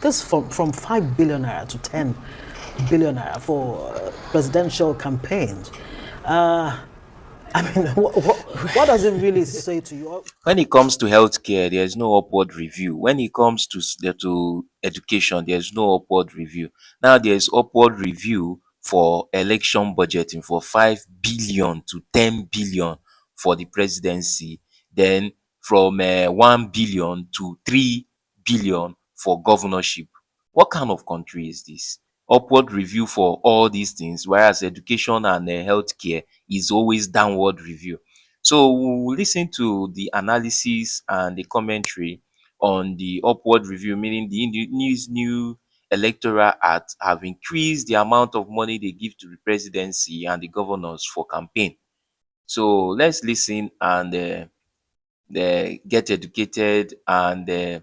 This from 5 billion naira to 10 billion naira for presidential campaigns. I mean, what does it really say to you? When it comes to healthcare, there is no upward review. When it comes to education, there is no upward review. Now there is upward review for election budgeting for 5 billion to 10 billion for the presidency. Then from 1 billion to 3 billion for governorship. What kind of country is this? Upward review for all these things, whereas education and healthcare is always downward review. So we'll listen to the analysis and the commentary on the upward review, meaning the new Electoral Act have increased the amount of money they give to the presidency and the governors for campaign. So let's listen and get educated and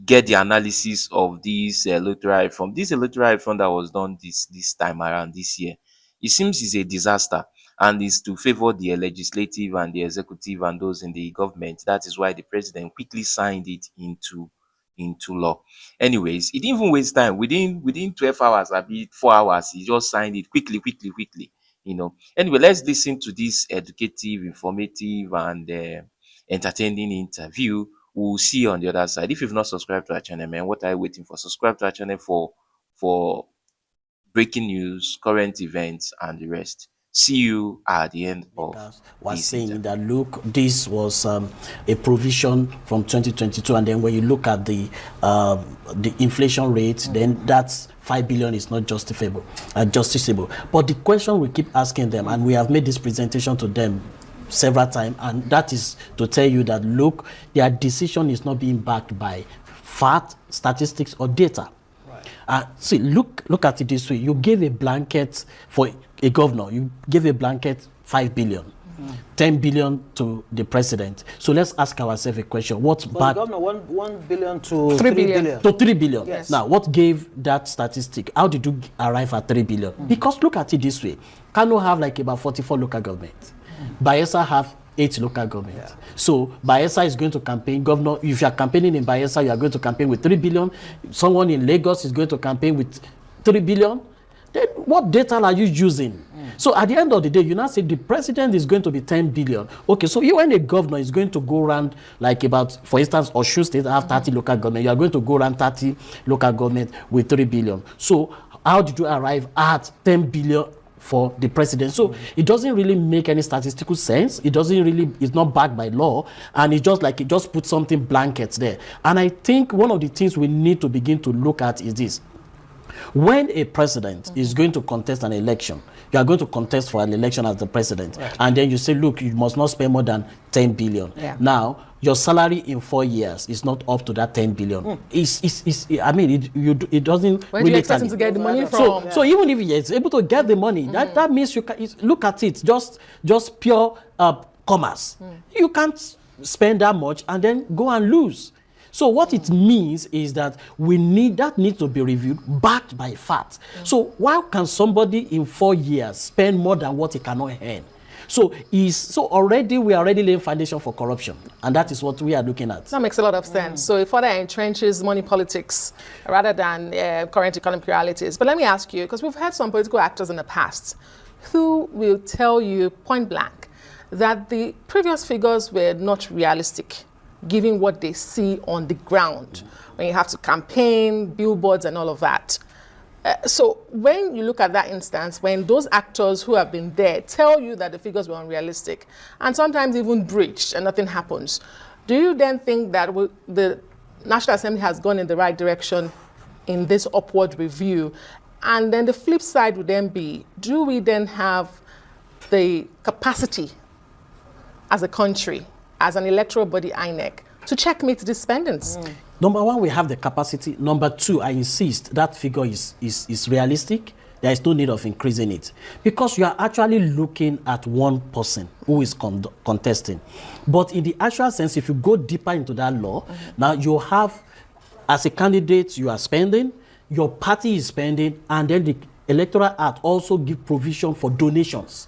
get the analysis of this electoral reform. This electoral reform that was done this time around this year, it seems is a disaster and is to favor the legislative and the executive and those in the government. That is why the president quickly signed it into law. Anyways, he didn't even waste time. Within 12 hours, abi 4 hours, he just signed it quickly. Anyway, let's listen to this educative, informative, and entertaining interview. We'll see you on the other side. If you've not subscribed to our channel, man, what are you waiting for? Subscribe to our channel for breaking news, current events, and the rest. See you at the end of Was this saying interview. that look, this was a provision from 2022, and then when you look at the inflation rate, then that's 5 billion is not justiciable. But the question we keep asking them, and we have made this presentation to them several times, and that is to tell you that look, their decision is not being backed by fact, statistics, or data. See, look at it this way. You gave a blanket for a governor. You gave a blanket 5 billion, 10 billion to the president. So let's ask ourselves a question. What's back? The governor 1 billion to 3 3 billion. billion. To 3 billion. Yes. Now, what gave that statistic? How did you arrive at 3 billion? Because look at it this way. Kano have like about 44 local governments. Bayelsa have 8 local governments. So Bayelsa is going to campaign. Governor, if you are campaigning in Bayelsa, you are going to campaign with 3 billion. Someone in Lagos is going to campaign with 3 billion. Then what data are you using? So at the end of the day, you now say the president is going to be 10 billion. Okay, so you when a governor is going to go around like about, for instance, Osun State have 30 local government, you are going to go around 30 local government with 3 billion. So how did you arrive at 10 billion for the president? So it doesn't really make any statistical sense. It doesn't really, it's not backed by law, and it just put something blanket there. And I think one of the things we need to begin to look at is this. When a president is going to contest an election, you are going to contest for an election as the president, and then you say, look, you must not spend more than 10 billion. Now, your salary in 4 years is not up to that 10 billion. I mean, it doesn't Where really do you expect him to get the money from? So even if he is able to get the money, that means you can look at it just pure commerce. You can't spend that much and then go and lose. So what it means is that that needs to be reviewed, backed by facts. So why can somebody in 4 years spend more than what he cannot earn? So we are already laying foundation for corruption, and that is what we are looking at. That makes a lot of sense. So it further entrenches money politics rather than current economic realities. But let me ask you, because we've had some political actors in the past who will tell you point blank that the previous figures were not realistic, given what they see on the ground, when you have to campaign, billboards, and all of that. So when you look at that instance, when those actors who have been there tell you that the figures were unrealistic, and sometimes even breached, and nothing happens, do you then think that the National Assembly has gone in the right direction in this upward review? And then the flip side would then be, do we then have the capacity as a country, as an electoral body, INEC, to checkmate these spendings? Number one, we have the capacity. Number two, I insist that figure is realistic. There is no need of increasing it, because you are actually looking at one person who is contesting. But in the actual sense, if you go deeper into that law, now you have, as a candidate, you are spending, your party is spending, and then the Electoral Act also give provision for donations.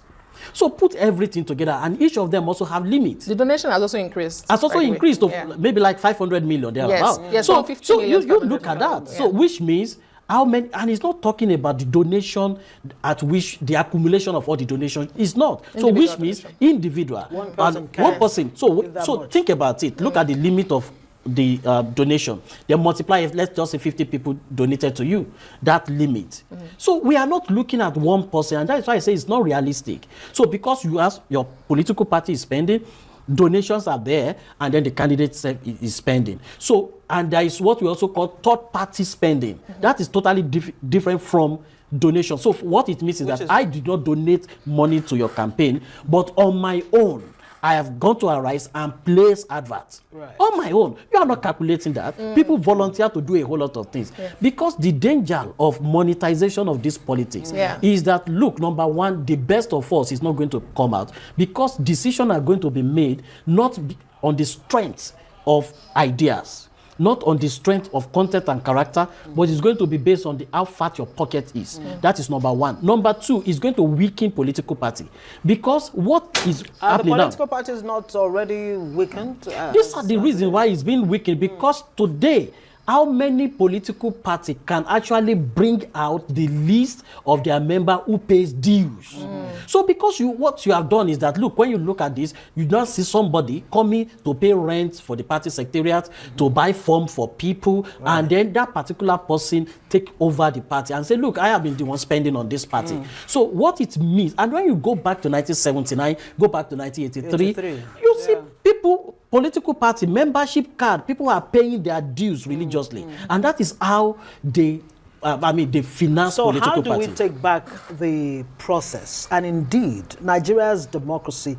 So put everything together, and each of them also have limits. The donation has also increased. Has also by the way. increased to Yeah. maybe like 500 million there. Yes, About. yes, So, from 50 so million you to look at that. 500 So million, yeah. which means how many, and it's not talking about the donation at which the accumulation of all the donations is not. So Individual which means donation. individual. One person And can one person. So give that so much. think about it. Look at the limit of the donation. Then multiply it. Let's just say 50 people donated to you. That limit. So we are not looking at one person, and that's why I say it's not realistic. So because you ask your political party is spending, donations are there, and then the candidate is spending. So, and there is what we also call third party spending. That is totally different from donation. So what it means is that I did not donate money to your campaign, but on my own I have gone to Arise and placed adverts. Right. On my own. You are not calculating that. People volunteer to do a whole lot of things. Because the danger of monetization of this politics is that, look, number one, the best of us is not going to come out, because decisions are going to be made not on the strength of ideas, not on the strength of content and character, but it's going to be based on how fat your pocket is. That is number one. Number two, is going to weaken political party, because what is The happening now? political party is not already weakened. These are the reasons why it's been weakened, because today, how many political parties can actually bring out the list of their member who pays dues? So because what you have done is that, look, when you look at this, you don't see somebody coming to pay rent for the party secretariat, to buy form for people, and then that particular person take over the party and say, look, I have been the one spending on this party. So what it means, and when you go back to 1979, go back to 1983, you see people, political party membership card, people are paying their dues religiously, and that is how they they finance So political how do party. we take back the process and indeed Nigeria's democracy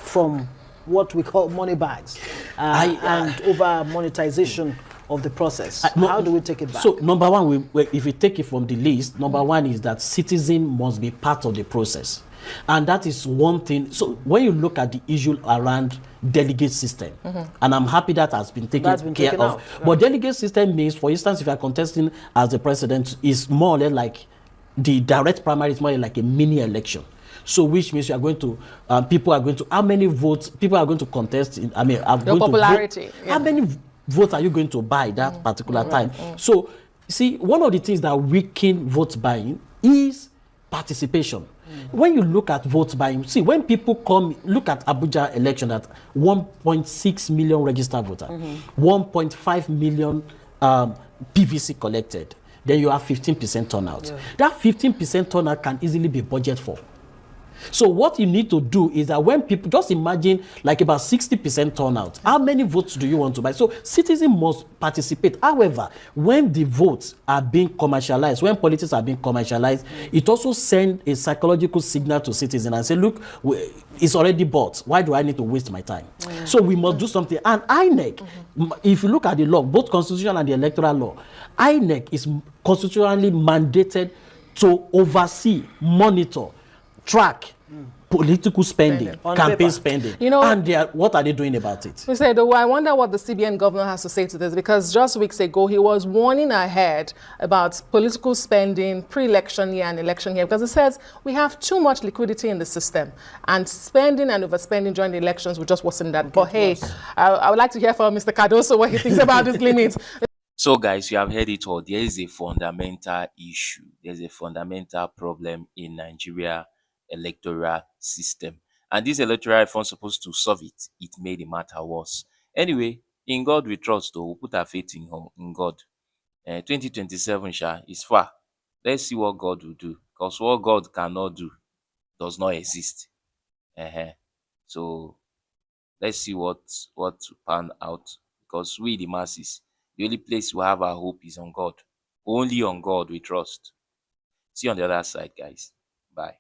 from what we call money bags and over monetization of the process? How do we take it back? So number one, if we take it from the list, number one is that citizen must be part of the process. And that is one thing. So when you look at the issue around delegate system, and I'm happy that has been taken care of. But delegate system means, for instance, if you are contesting as the president, is more or less like the direct primary is more like a mini election. So which means you are going to, people are going to, how many votes people are going to contest in, are going popularity. to vote. How many votes are you going to buy that particular time? So see, one of the things that weaken vote buying is participation. When you look at vote buying, see, when people come, look at Abuja election at 1.6 million registered voters, 1.5 million PVC collected, then you have 15% turnout. That 15% turnout can easily be budgeted for. So what you need to do is that when people, just imagine like about 60% turnout, how many votes do you want to buy? So citizens must participate. However, when the votes are being commercialized, when politics are being commercialized, it also sends a psychological signal to citizens and say, look, it's already bought. Why do I need to waste my time? So we must do something. And INEC, if you look at the law, both constitutional and the electoral law, INEC is constitutionally mandated to oversee, monitor, track political spending, campaign paper. spending. You know, and what are they doing about it? We said, I wonder what the CBN governor has to say to this, because just weeks ago he was warning ahead about political spending pre-election year and election year, because he says we have too much liquidity in the system, and spending and overspending during the elections will just worsen that. But hey, I would like to hear from Mr. Cardoso what he thinks about these limits. So guys, you have heard it all. There is a fundamental issue. There's a fundamental problem in Nigeria electoral system. And this electoral reform supposed to solve it. It made the matter worse. Anyway, in God we trust, though. We put our faith in God. 2027 is far. Let's see what God will do. Because what God cannot do does not exist. So let's see what pan out. Because we, the masses, the only place we have our hope is on God. Only on God we trust. See you on the other side, guys. Bye.